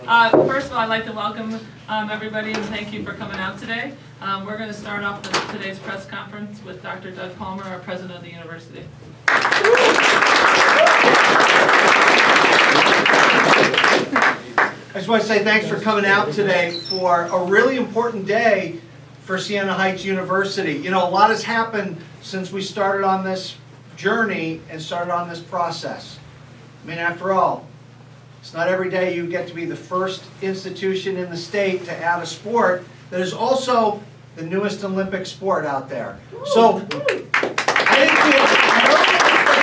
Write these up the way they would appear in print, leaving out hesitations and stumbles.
First of all, I'd like to welcome everybody and thank you for coming out today. We're going to start off today's press conference with Dr. Doug Palmer, our president of the university. I just want to say thanks for coming out today for a really important day for Siena Heights University. You know, a lot has happened since we started on this journey and started on this process. I mean, after all, it's not every day you get to be the first institution in the state to add a sport that is also the newest Olympic sport out there. So, I think the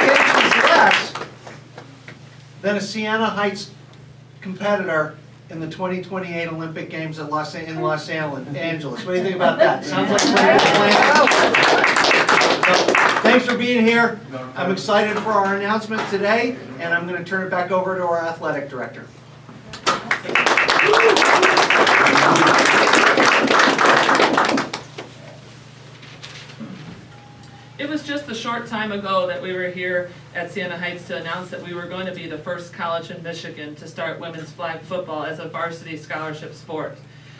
expectations less than a Siena Heights competitor in the 2028 Olympic Games in Los Angeles. What do you think about that? Sounds like a plan. Thanks for being here. I'm excited for our announcement today, and I'm going to turn it back over to our athletic director. It was just a short time ago that we were here at Siena Heights to announce that we were going to be the first college in Michigan to start women's flag football as a varsity scholarship sport.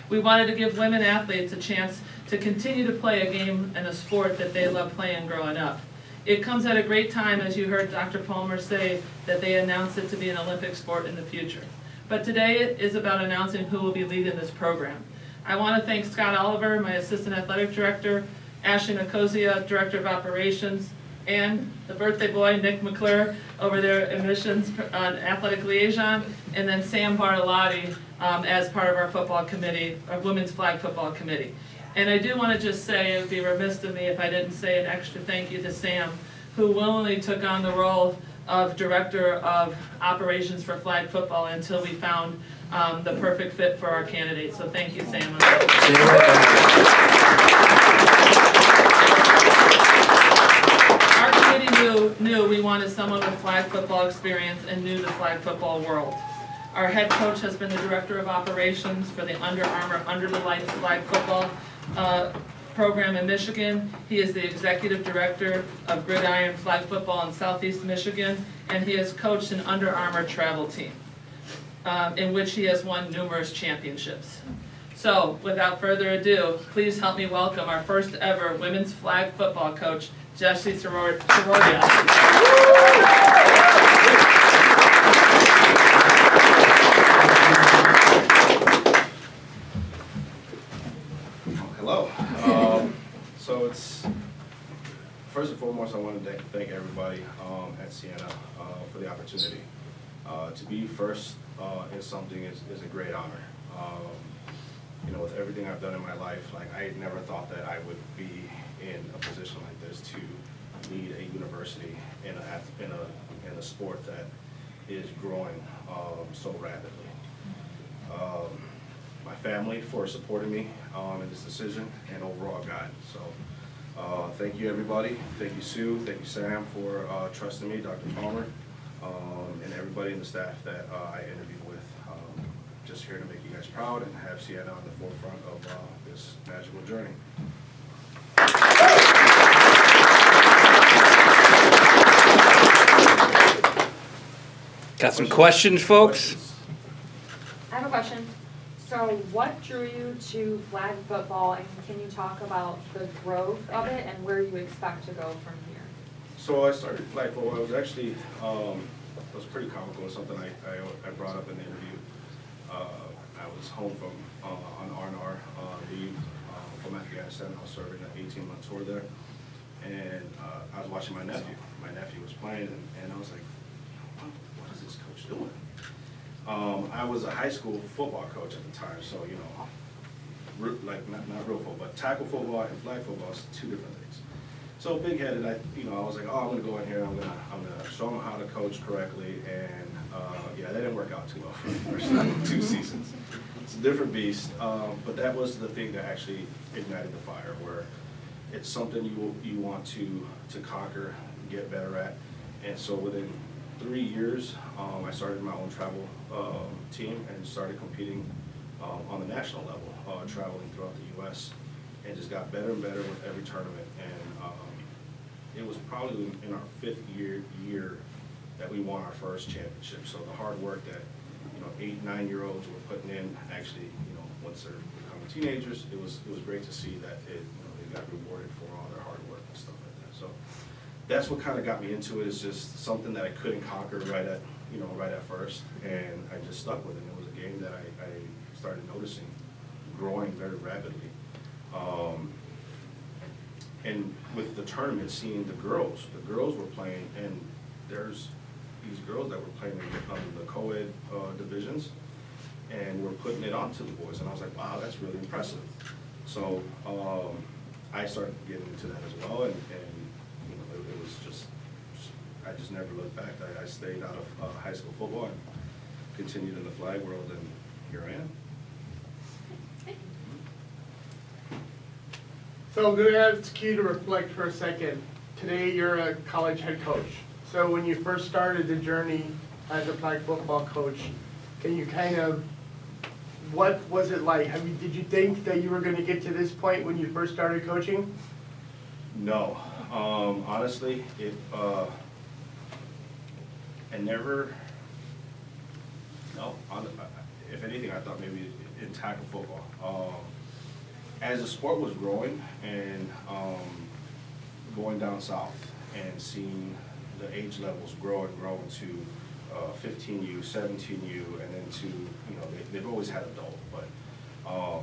We wanted to give women athletes a chance to continue to play a game and a sport that they loved playing growing up. It comes at a great time, as you heard Dr. Palmer say, that they announced it to be an Olympic sport in the future. But today is about announcing who will be leading this program. I want to thank Scott Oliver, my assistant athletic director, Ashley Nicosia, director of operations, and the birthday boy, Nick McClure, over there admissions athletic liaison, and then Sam Bartolotti as part of our football committee, our women's flag football committee. And I do want to just say, it would be remiss of me if I didn't say an extra thank you to Sam, who willingly took on the role of director of operations for flag football until we found the perfect fit for our candidate. So thank you, Sam. Our committee knew we wanted someone with flag football experience and knew the flag football world. Our head coach has been the director of operations for the Under Armour Under the Lights flag football program in Michigan. He is the executive director of Gridiron Flag Football in Southeast Michigan, and he has coached an Under Armour travel team, in which he has won numerous championships. So, without further ado, please help me welcome our first ever women's flag football coach, Jesse Siordia. Hello. So it's first and foremost, I want to thank everybody at Siena for the opportunity. To be first in something is a great honor. You know, with everything I've done in my life, like I never thought that I would be in a position like this to lead a university in a sport that is growing so rapidly. My family for supporting me in this decision, and overall guidance. So thank you everybody. Thank you Sue, thank you Sam for trusting me, Dr. Palmer, and everybody in the staff that I interviewed with. Just here to make you guys proud and have Siena on the forefront of this magical journey. Got some questions, folks? I have a question. So what drew you to flag football, and can you talk about the growth of it and where you expect to go from here? So I started flag football. It was actually, it was pretty comical. It's something I brought up in the interview. I was home from on R&R leave from Afghanistan. I was serving an 18-month tour there, and I was watching my nephew. My nephew was playing, and I was like, what is this coach doing? I was a high school football coach at the time, so you know, like not real football, but tackle football and flag football is two different things. So big-headed, I was like, oh, I'm gonna go in here, I'm gonna show them how to coach correctly, and yeah, that didn't work out too well for the first 2 seasons. It's a different beast, but that was the thing that actually ignited the fire, where it's something you want to conquer, get better at, and so within 3 years, I started my own travel team and started competing on the national level, traveling throughout the U.S. and just got better and better with every tournament. And it was probably in our 5th year that we won our first championship. So the hard work that 8, 9-year-olds were putting in, actually, once they're becoming teenagers, it was great to see that they got rewarded for all their hard work and stuff like that. So that's what kind of got me into it. It's just something that I couldn't conquer right at first, and I just stuck with it. It was a game that I started noticing growing very rapidly. And with the tournament, seeing the girls were playing, and there's these girls that were playing in the co-ed divisions, and were putting it on to the boys, and I was like, wow, that's really impressive. So I started getting into that as well, and it was just, I just never looked back. I stayed out of high school football and continued in the flag world, and here I am. So I'm going to ask you to reflect for a second. Today you're a college head coach. So when you first started the journey as a flag football coach, can you what was it like? Did you think that you were going to get to this point when you first started coaching? No, honestly, I never, no, if anything, I thought maybe in tackle football. As the sport was growing and going down south and seeing the age levels grow to 15U, 17U, and then to, they've always had adult, but I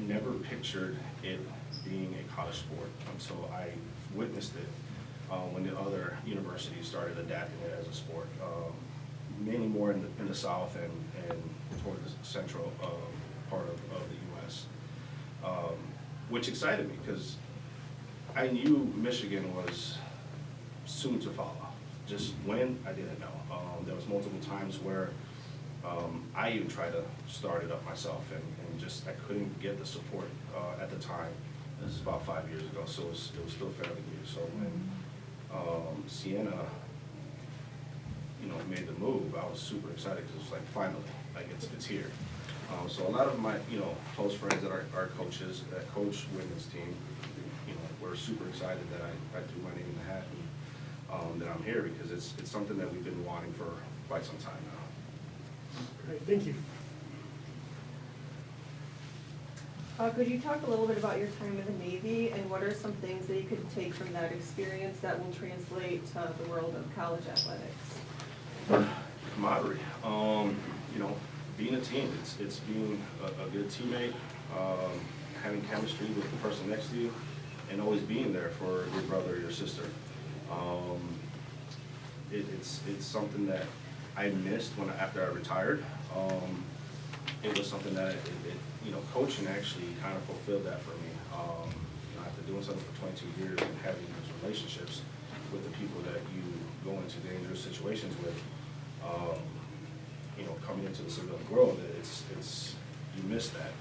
never pictured it being a college sport until I witnessed it when the other universities started adapting it as a sport, mainly more in the south and toward the central part of the U.S., which excited me because I knew Michigan was soon to follow. Just when, I didn't know. There was multiple times where I even tried to start it up myself, and just I couldn't get the support at the time. This is about 5 years ago, so it was still fairly new. So when Siena, made the move, I was super excited because it was like finally, like it's here. So a lot of my close friends that are coaches that coach women's team, we're super excited that I threw my name in the hat and that I'm here because it's something that we've been wanting for quite some time now. Great, thank you. Could you talk a little bit about your time in the Navy and what are some things that you could take from that experience that will translate to the world of college athletics? Camaraderie. Being a team, it's being a good teammate, having chemistry with the person next to you, and always being there for your brother or your sister. It's something that I missed after I retired. It was something that coaching actually kind of fulfilled that for me. After doing something for 22 years and having those relationships with the people that you go into dangerous situations with, coming into the civilian world, you miss that.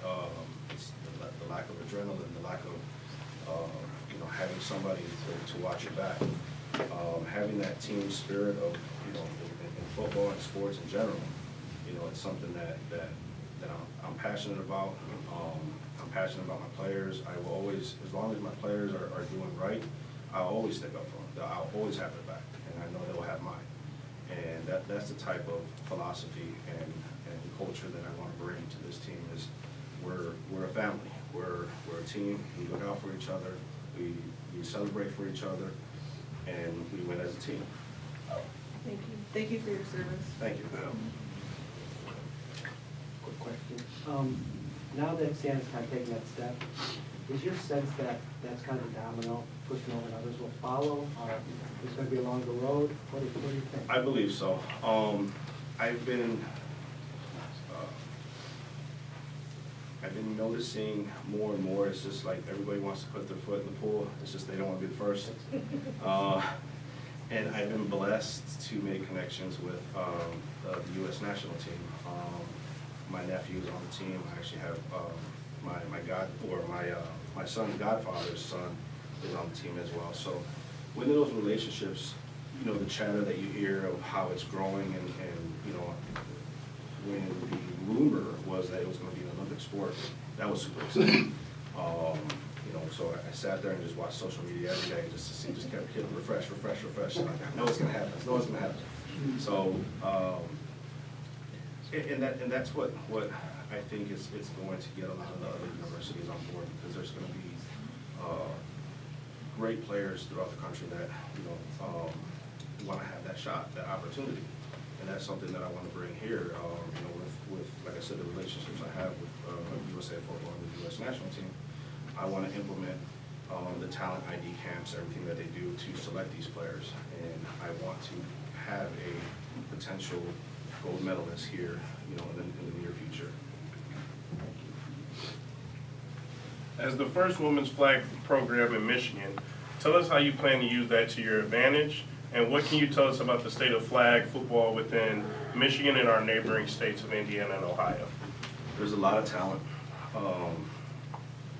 It's the lack of adrenaline, the lack of having somebody to watch your back, having that team spirit of in football and sports in general. It's something that I'm passionate about. I'm passionate about my players. I will always, as long as my players are doing right, I'll always stick up for them. I'll always have their back, and I know they'll have mine. And that's the type of philosophy and culture that I want to bring to this team. Is we're a family. We're a team. We look out for each other. We celebrate for each other, and we win as a team. Thank you. Thank you for your service. Thank you. Quick question. Now that Siena's kind of taking that step, is your sense that that's kind of a domino, pushing over and others will follow? It's going to be along the road? What do you think? I believe so. I've been noticing more and more. It's just like everybody wants to put their foot in the pool. It's just they don't want to be the first. And I've been blessed to make connections with the U.S. national team. My nephew's on the team. I actually have my son's godfather's son is on the team as well. So when those relationships, the chatter that you hear of how it's growing, and when the rumor was that it was going to be an Olympic sport, that was super exciting. So I sat there and just watched social media every day, just kept hitting refresh. And I know it's going to happen. I know it's going to happen. So And that's what I think it's going to get a lot of the other universities on board, because there's going to be great players throughout the country that want to have that shot, that opportunity, and that's something that I want to bring here. With like I said, the relationships I have with USA Football and the U.S. national team, I want to implement the talent ID camps, everything that they do to select these players, and I want to have a potential gold medalist here, in the near future. As the first women's flag program in Michigan, tell us how you plan to use that to your advantage, and what can you tell us about the state of flag football within Michigan and our neighboring states of Indiana and Ohio? There's a lot of talent.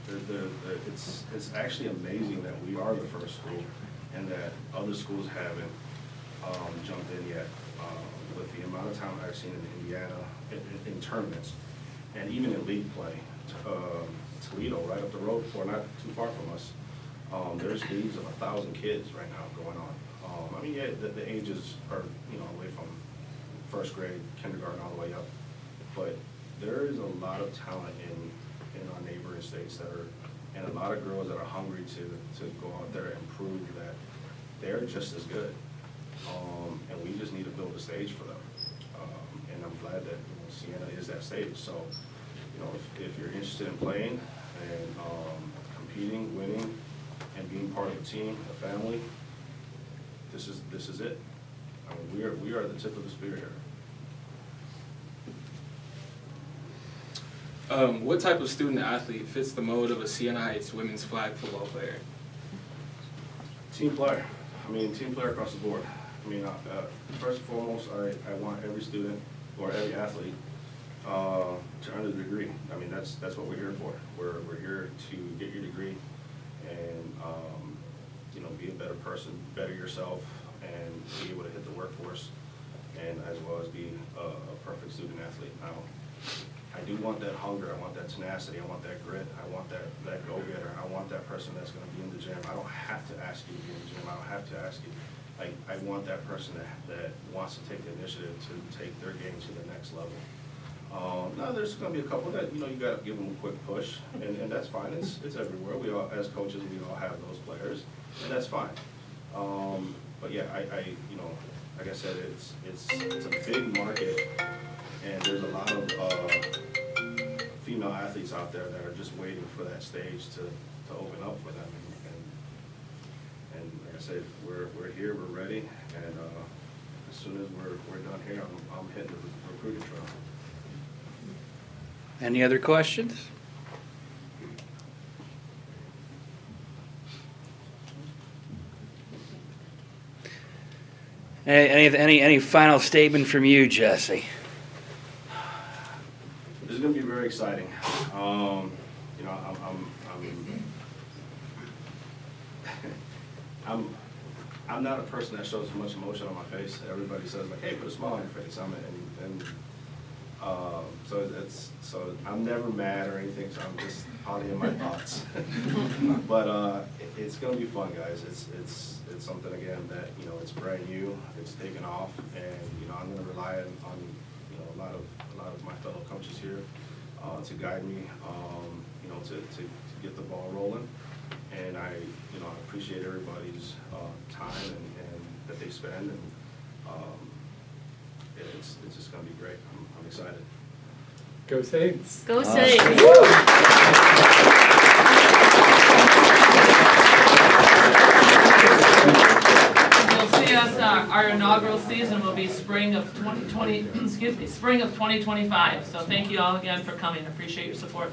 It's actually amazing that we are the first school and that other schools haven't jumped in yet. With the amount of talent I've seen in Indiana in tournaments and even in league play, Toledo, right up the road, or not too far from us, there's leagues of 1,000 kids right now going on. The ages are away from first grade, kindergarten, all the way up, but there is a lot of talent in our neighboring states and a lot of girls that are hungry to go out there and prove that they're just as good. And we just need to build a stage for them. And I'm glad that Siena is that stage. So, if you're interested in playing and competing, winning, and being part of a team, a family, this is it. We are the tip of the spear here. What type of student athlete fits the mold of a Siena Heights women's flag football player? Team player. Team player across the board. First and foremost, I want every student or every athlete to earn a degree. That's what we're here for. We're here to get your degree and be a better person, better yourself, and be able to hit the workforce, and as well as be a perfect student athlete. Now, I do want that hunger, I want that tenacity, I want that grit, I want that go-getter, I want that person that's going to be in the gym. I don't have to ask you to be in the gym, I don't have to ask you. I want that person that wants to take the initiative to take their game to the next level. Now, there's going to be a couple that, you got to give them a quick push, and that's fine. It's everywhere. We all, as coaches, we all have those players, and that's fine. But yeah, like I said, it's a big market, and there's a lot of female athletes out there that are just waiting for that stage to open up for them. And like I said, we're here, we're ready, and as soon as we're done here, I'm hitting the recruiting trail. Any other questions? Any final statement from you, Jesse? This is going to be very exciting. I'm not a person that shows much emotion on my face. Everybody says like, "Hey, put a smile on your face." So I'm never mad or anything. So I'm just probably in my thoughts. But it's going to be fun, guys. It's something again that it's brand new. It's taken off, and I'm going to rely on a lot of my fellow coaches here to guide me. To get the ball rolling. And I appreciate everybody's time and that they spend, and it's just going to be great. I'm excited. Go Saints! Go Saints! You'll see us. Our inaugural season will be spring of 2020. Spring of 2025. So thank you all again for coming. Appreciate your support.